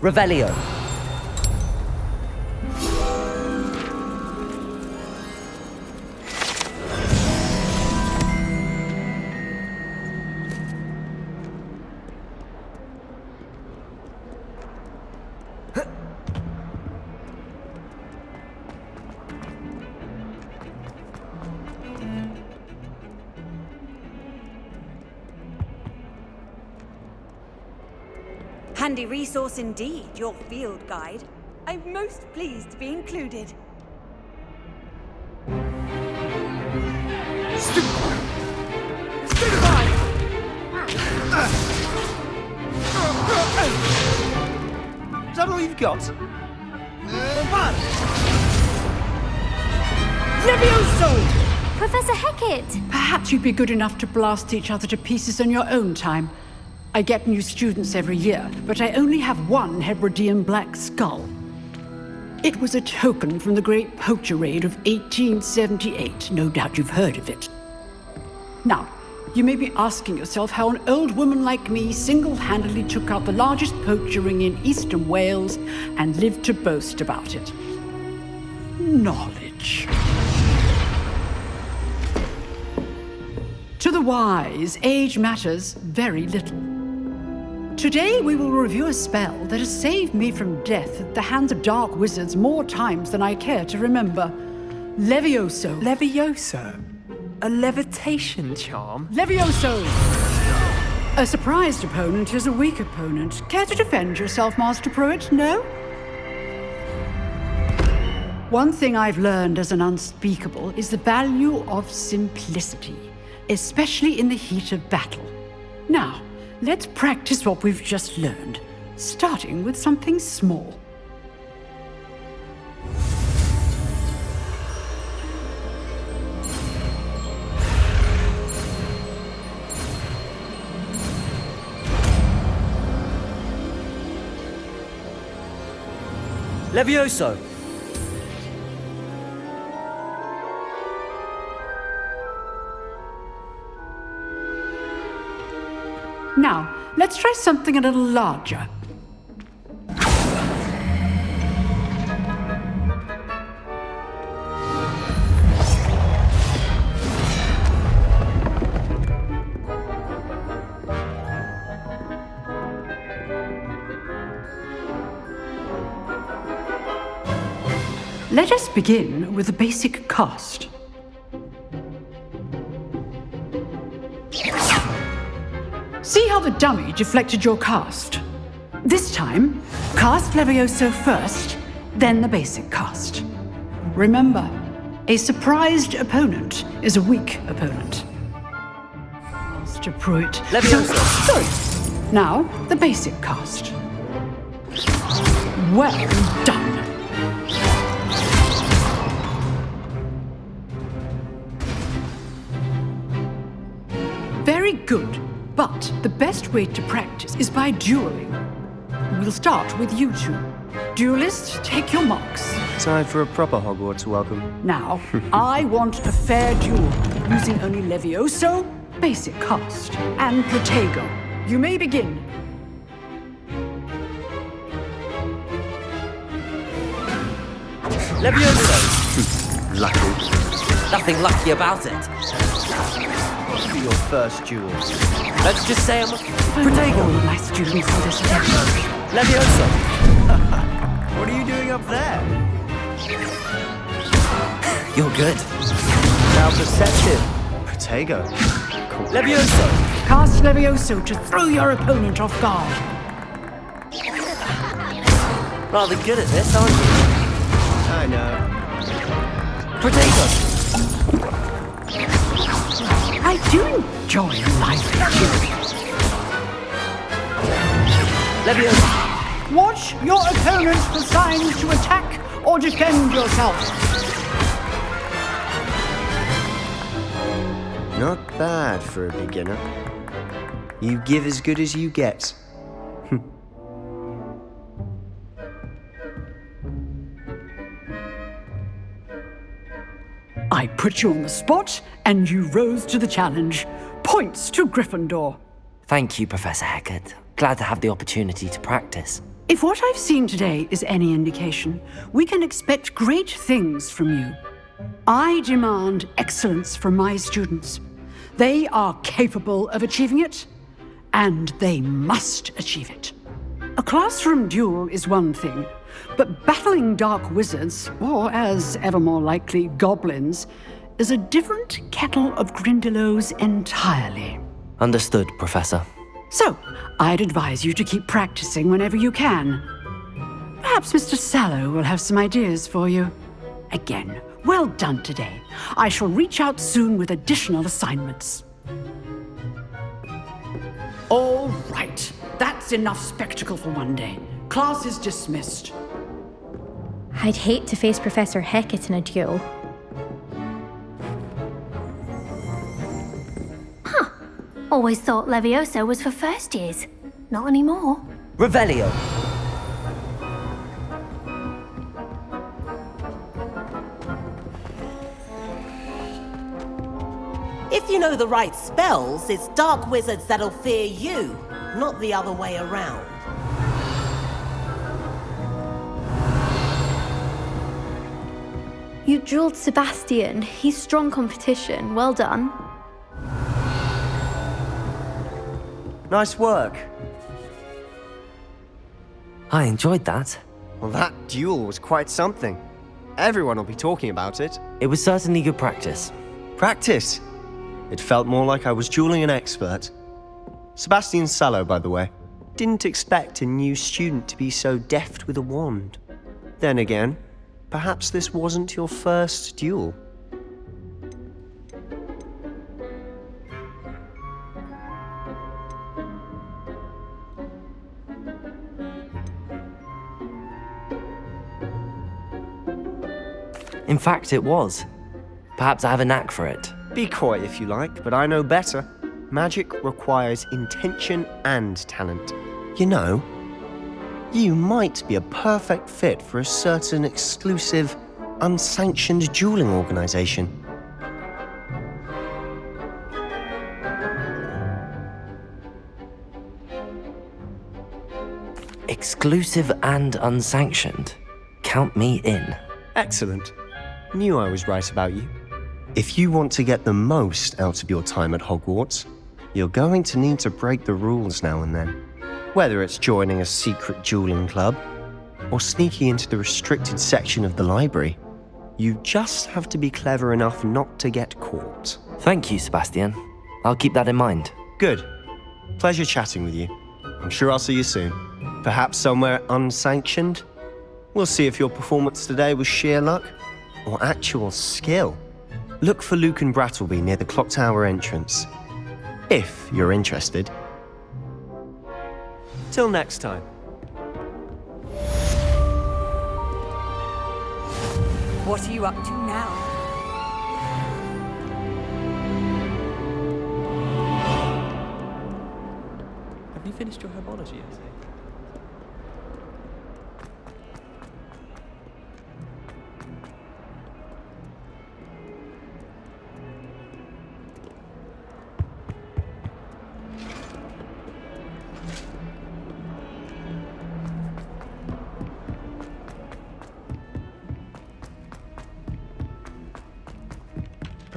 Revelio. Handy resource indeed, your field guide. I'm most pleased to be included. Is that all you've got? Levioso! Professor Hecat! Perhaps you'd be good enough to blast each other to pieces in your own time. I get new students every year, but I only have one Hebridean black skull. It was a token from the Great Poacher Raid of 1878. No doubt you've heard of it. Now, you may be asking yourself how an old woman like me single-handedly took out the largest poacher ring in eastern Wales and lived to boast about it. Knowledge. To the wise, age matters very little. Today we will review a spell that has saved me from death at the hands of dark wizards more times than I care to remember. Levioso. Levioso? A levitation charm? Levioso! A surprised opponent is a weak opponent. Care to defend yourself, Master Pruitt? No? One thing I've learned as an unspeakable is the value of simplicity, especially in the heat of battle. Now, let's practice what we've just learned, starting with something small. Levioso! Now, let's try something a little larger. Let us begin with the basic cast. See how the dummy deflected your cast? This time, cast Levioso first, then the basic cast. Remember, a surprised opponent is a weak opponent. Master Pruitt. Levioso! Sorry. Now, the basic cast. Well done. Very good. But the best way to practice is by dueling. We'll start with you two. Duelists, take your marks. Time for a proper Hogwarts welcome. Now, I want a fair duel, using only Levioso, basic cast, and Protego. You may begin. Levioso! Lucky. Nothing lucky about it. What's your first duel? Let's just say I'm a Protego. All my students for this attention. Levioso! What are you doing up there? You're good. Now perceptive. Protego. Cool. Levioso! Cast Levioso to throw your opponent off guard. Rather good at this, aren't you? I know. Protego! I do enjoy a lively duel. Levioso! Watch your opponent for signs to attack or defend yourself. Not bad for a beginner. You give as good as you get. I put you on the spot, and you rose to the challenge. Points to Gryffindor. Thank you, Professor Hecat. Glad to have the opportunity to practice. If what I've seen today is any indication, we can expect great things from you. I demand excellence from my students. They are capable of achieving it, and they must achieve it. A classroom duel is one thing, but battling dark wizards, or as ever more likely, goblins, is a different kettle of Grindylows entirely. Understood, Professor. So, I'd advise you to keep practicing whenever you can. Perhaps Mr. Sallow will have some ideas for you. Again, well done today. I shall reach out soon with additional assignments. All right. That's enough spectacle for one day. Class is dismissed. I'd hate to face Professor Hecat in a duel. Always thought Levioso was for first years. Not anymore. Revelio. If you know the right spells, it's dark wizards that'll fear you, not the other way around. You drilled Sebastian. He's strong competition. Well done. Nice work. I enjoyed that. Well, that duel was quite something. Everyone will be talking about it. It was certainly good practice. Practice? It felt more like I was dueling an expert. Sebastian Sallow, by the way. Didn't expect a new student to be so deft with a wand. Then again, perhaps this wasn't your first duel. In fact, it was. Perhaps I have a knack for it. Be coy if you like, but I know better. Magic requires intention and talent. You know, you might be a perfect fit for a certain exclusive, unsanctioned dueling organization. Exclusive and unsanctioned. Count me in. Excellent. Knew I was right about you. If you want to get the most out of your time at Hogwarts, you're going to need to break the rules now and then. Whether it's joining a secret dueling club or sneaking into the restricted section of the library, you just have to be clever enough not to get caught. Thank you, Sebastian. I'll keep that in mind. Good. Pleasure chatting with you. I'm sure I'll see you soon. Perhaps somewhere unsanctioned? We'll see if your performance today was sheer luck or actual skill. Look for Luke and Brattleby near the clock tower entrance, if you're interested. Till next time. What are you up to now? Have you finished your herbology essay?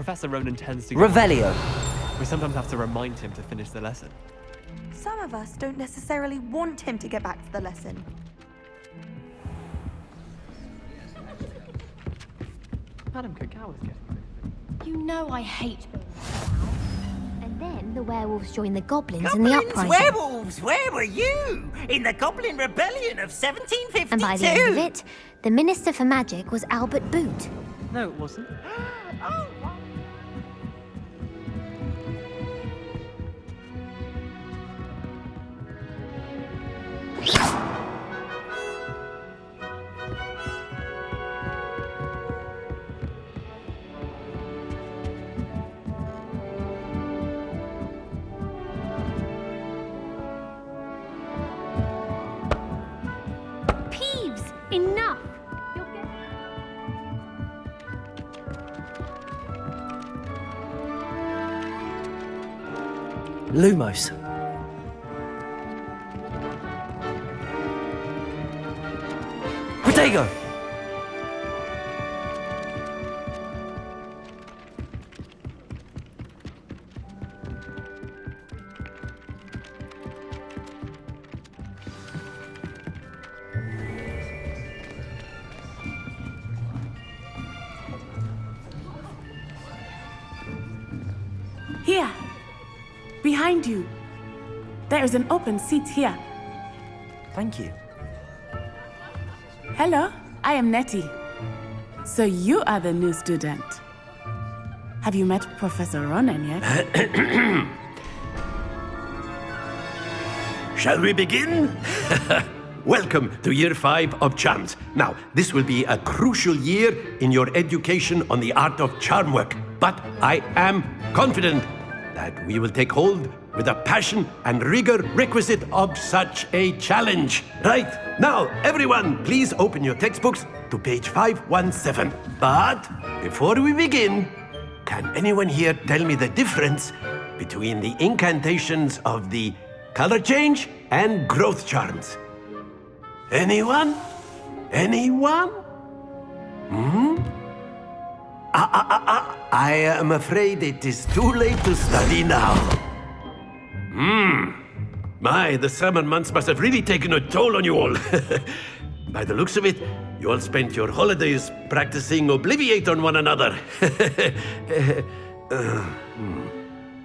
Professor Ronan tends to... Revelio. We sometimes have to remind him to finish the lesson. Some of us don't necessarily want him to get back to the lesson. Madam Cacao is getting... You know I hate And then the werewolves joined the goblins in the uprising. Werewolves! Where were you? In the Goblin Rebellion of 1752! And by the end of it, the Minister for Magic was Albert Boot. No, it wasn't. Peeves! Enough! Lumos. you go. Here, behind you. There is an open seat here. Thank you. Hello, I am Nettie. So you are the new student. Have you met Professor Ronan yet? Shall we begin? Welcome to Year 5 of Charms. Now, this will be a crucial year in your education on the art of charm work. But I am confident that we will take hold with the passion and rigor requisite of such a challenge. Right, now, everyone, please open your textbooks to page 517. But before we begin, can anyone here tell me the difference between the incantations of the color change and growth charms? Anyone? Anyone? I am afraid it is too late to study now. My, the summer months must have really taken a toll on you all. By the looks of it, you all spent your holidays practicing Obliviate on one another.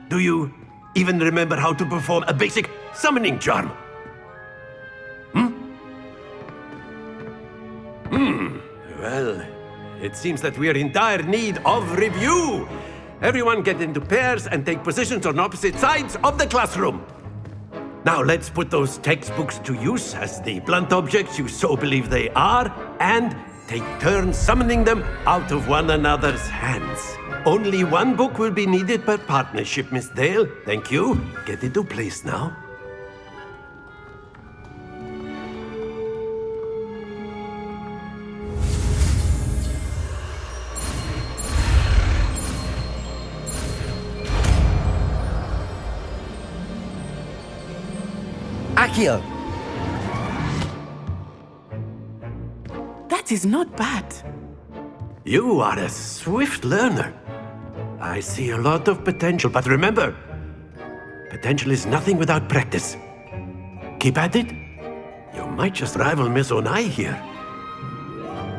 Do you even remember how to perform a basic summoning charm? Well, it seems that we are in dire need of review. Everyone get into pairs and take positions on opposite sides of the classroom. Now let's put those textbooks to use as the blunt objects you so believe they are, and take turns summoning them out of one another's hands. Only one book will be needed per partnership, Miss Dale. Thank you. Get into place now. Accio! That is not bad. You are a swift learner. I see a lot of potential, but remember, potential is nothing without practice. Keep at it. You might just rival Miss Onai here.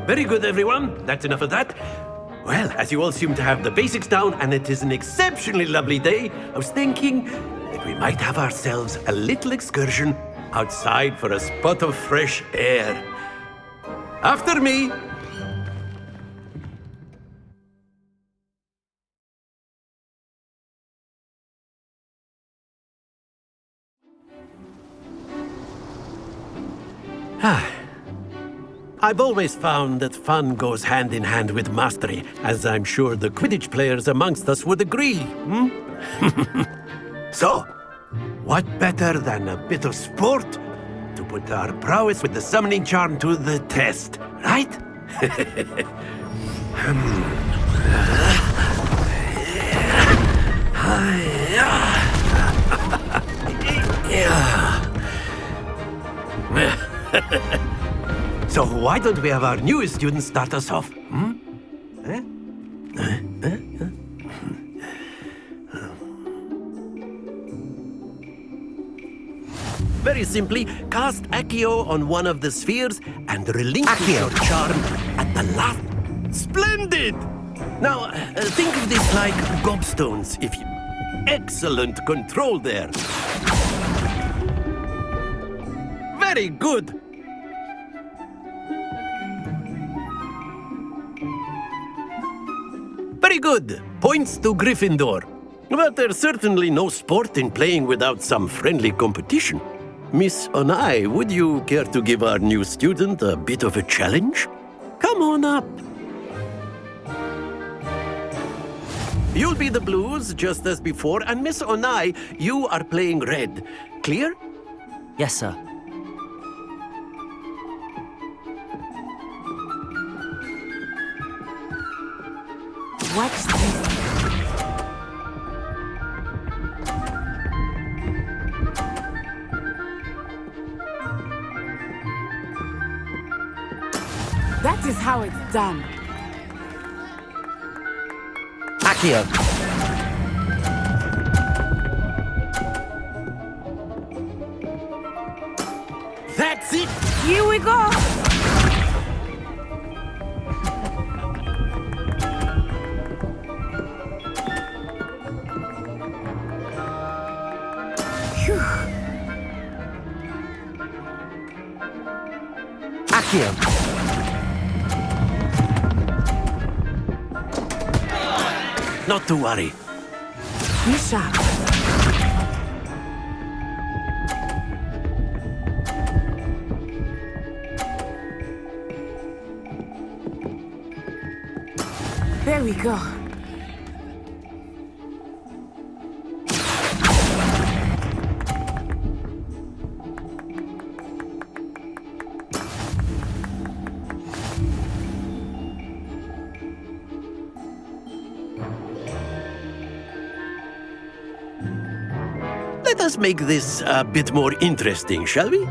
Very good, everyone. That's enough of that. Well, as you all seem to have the basics down, and it is an exceptionally lovely day, I was thinking that we might have ourselves a little excursion outside for a spot of fresh air. After me. I've always found that fun goes hand in hand with mastery, as I'm sure the Quidditch players amongst us would agree. So, what better than a bit of sport to put our prowess with the summoning charm to the test, right? So why don't we have our newest student start us off? Very simply, cast Accio on one of the spheres and relinquish your charm at the last. Splendid! Now, think of this like gobstones, if you... Excellent control there. Very good. Very good. Points to Gryffindor. But there's certainly no sport in playing without some friendly competition. Miss Onai, would you care to give our new student a bit of a challenge? Come on up. You'll be the blues, just as before, and Miss Onai, you are playing red. Clear? Yes, sir. What's this? That is how it's done. Accio. That's it! Here we go! Accio. Not to worry. Be sharp. There we go. Let us make this a bit more interesting, shall we?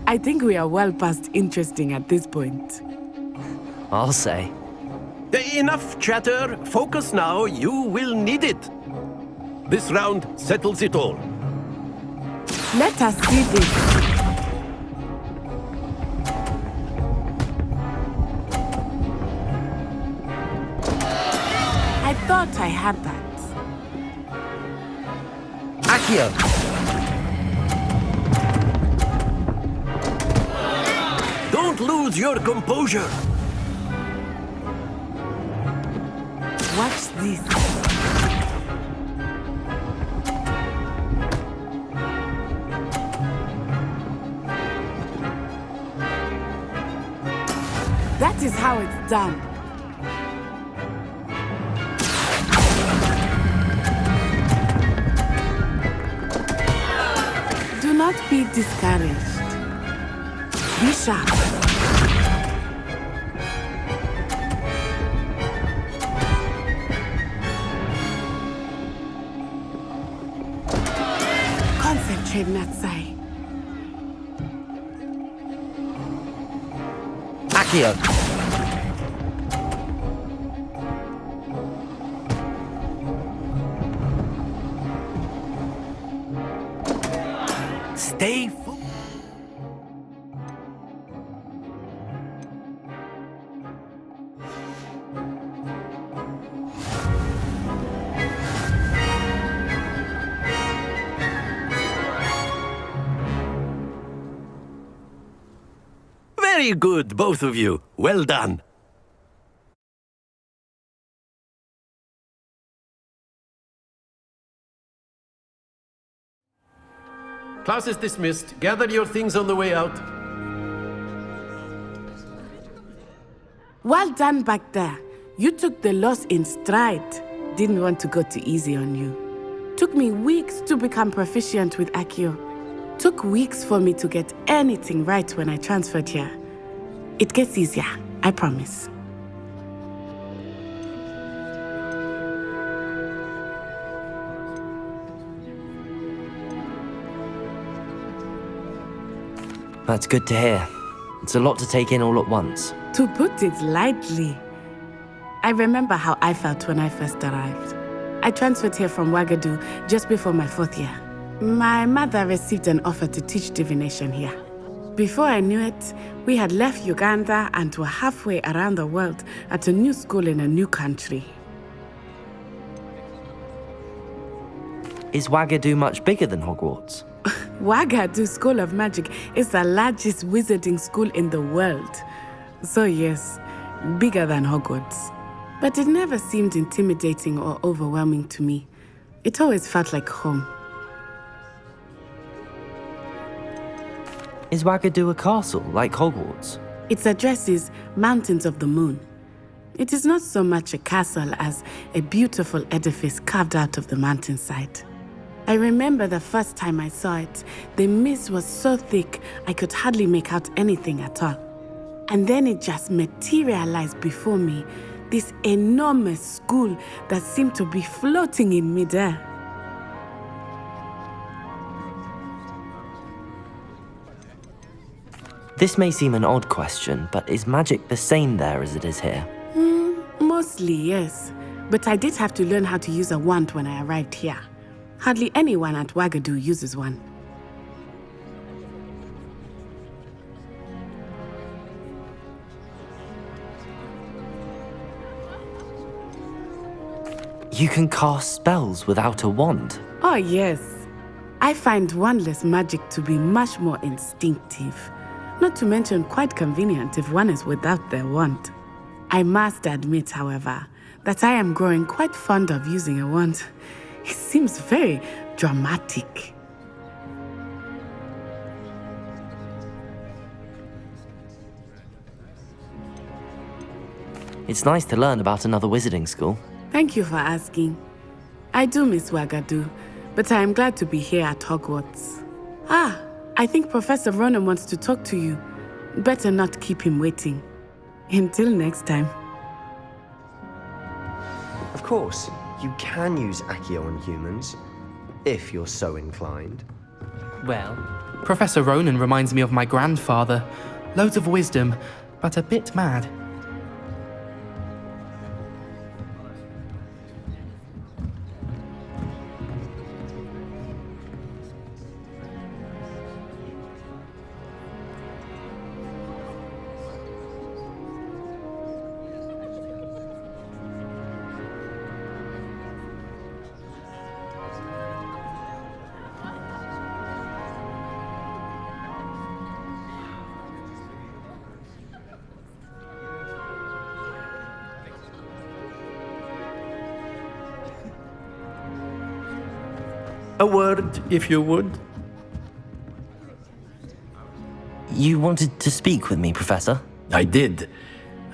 I think we are well past interesting at this point. I'll say. Enough chatter. Focus now. You will need it. This round settles it all. Let us see this. I thought I had that. Accio. Don't lose your composure. Watch this. That is how it's done. Do not be discouraged. Be sharp. Concentrate, Natsai. Accio. Stay Very good, both of you. Well done. Class is dismissed. Gather your things on the way out. Well done back there. You took the loss in stride. Didn't want to go too easy on you. Took me weeks to become proficient with Accio. Took weeks for me to get anything right when I transferred here. It gets easier, I promise. That's good to hear. It's a lot to take in all at once. To put it lightly, I remember how I felt when I first arrived. I transferred here from Ouagadougou just before my 4th year. My mother received an offer to teach divination here. Before I knew it, we had left Uganda and were halfway around the world at a new school in a new country. Is Ouagadougou much bigger than Hogwarts? Ouagadougou School of Magic is the largest wizarding school in the world. So yes, bigger than Hogwarts. But it never seemed intimidating or overwhelming to me. It always felt like home. Is Ouagadougou a castle, like Hogwarts? Its address is Mountains of the Moon. It is not so much a castle as a beautiful edifice carved out of the mountainside. I remember the first time I saw it, the mist was so thick I could hardly make out anything at all. And then it just materialized before me, this enormous school that seemed to be floating in midair. This may seem an odd question, but is magic the same there as it is here? Mostly, yes. But I did have to learn how to use a wand when I arrived here. Hardly anyone at Wagadu uses one. You can cast spells without a wand? Oh, yes. I find wandless magic to be much more instinctive. Not to mention quite convenient if one is without their wand. I must admit, however, that I am growing quite fond of using a wand. It seems very dramatic. It's nice to learn about another wizarding school. Thank you for asking. I do miss Wagadu, but I am glad to be here at Hogwarts. Ah, I think Professor Ronan wants to talk to you. Better not keep him waiting. Until next time. Of course, you can use Accio on humans, if you're so inclined. Well, Professor Ronan reminds me of my grandfather. Loads of wisdom, but a bit mad. A word, if you would. You wanted to speak with me, Professor? I did.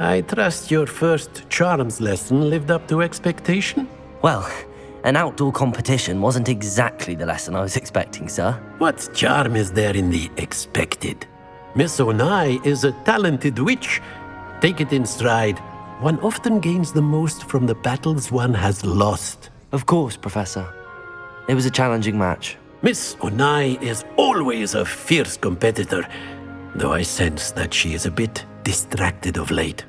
I trust your first charms lesson lived up to expectation? Well, an outdoor competition wasn't exactly the lesson I was expecting, sir. What charm is there in the expected? Miss Onai is a talented witch. Take it in stride. One often gains the most from the battles one has lost. Of course, Professor. It was a challenging match. Miss Onai is always a fierce competitor, though I sense that she is a bit distracted of late.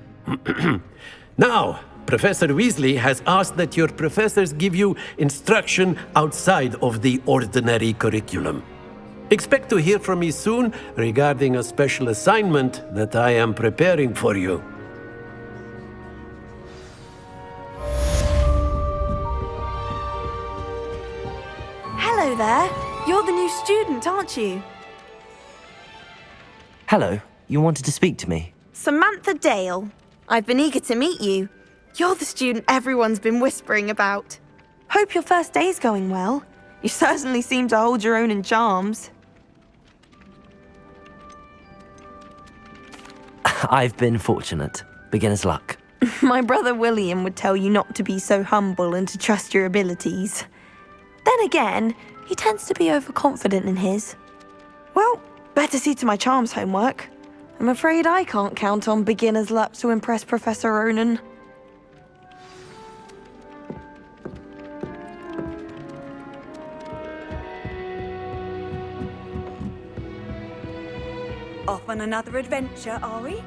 Now, Professor Weasley has asked that your professors give you instruction outside of the ordinary curriculum. Expect to hear from me soon regarding a special assignment that I am preparing for you. Hello there. You're the new student, aren't you? Hello, you wanted to speak to me? Samantha Dale. I've been eager to meet you. You're the student everyone's been whispering about. Hope your first day's going well. You certainly seem to hold your own in charms. I've been fortunate. Beginner's luck. My brother William would tell you not to be so humble and to trust your abilities. Then again, he tends to be overconfident in his. Well, better see to my charms homework. I'm afraid I can't count on beginner's luck to impress Professor Ronan. Off on another adventure, are we?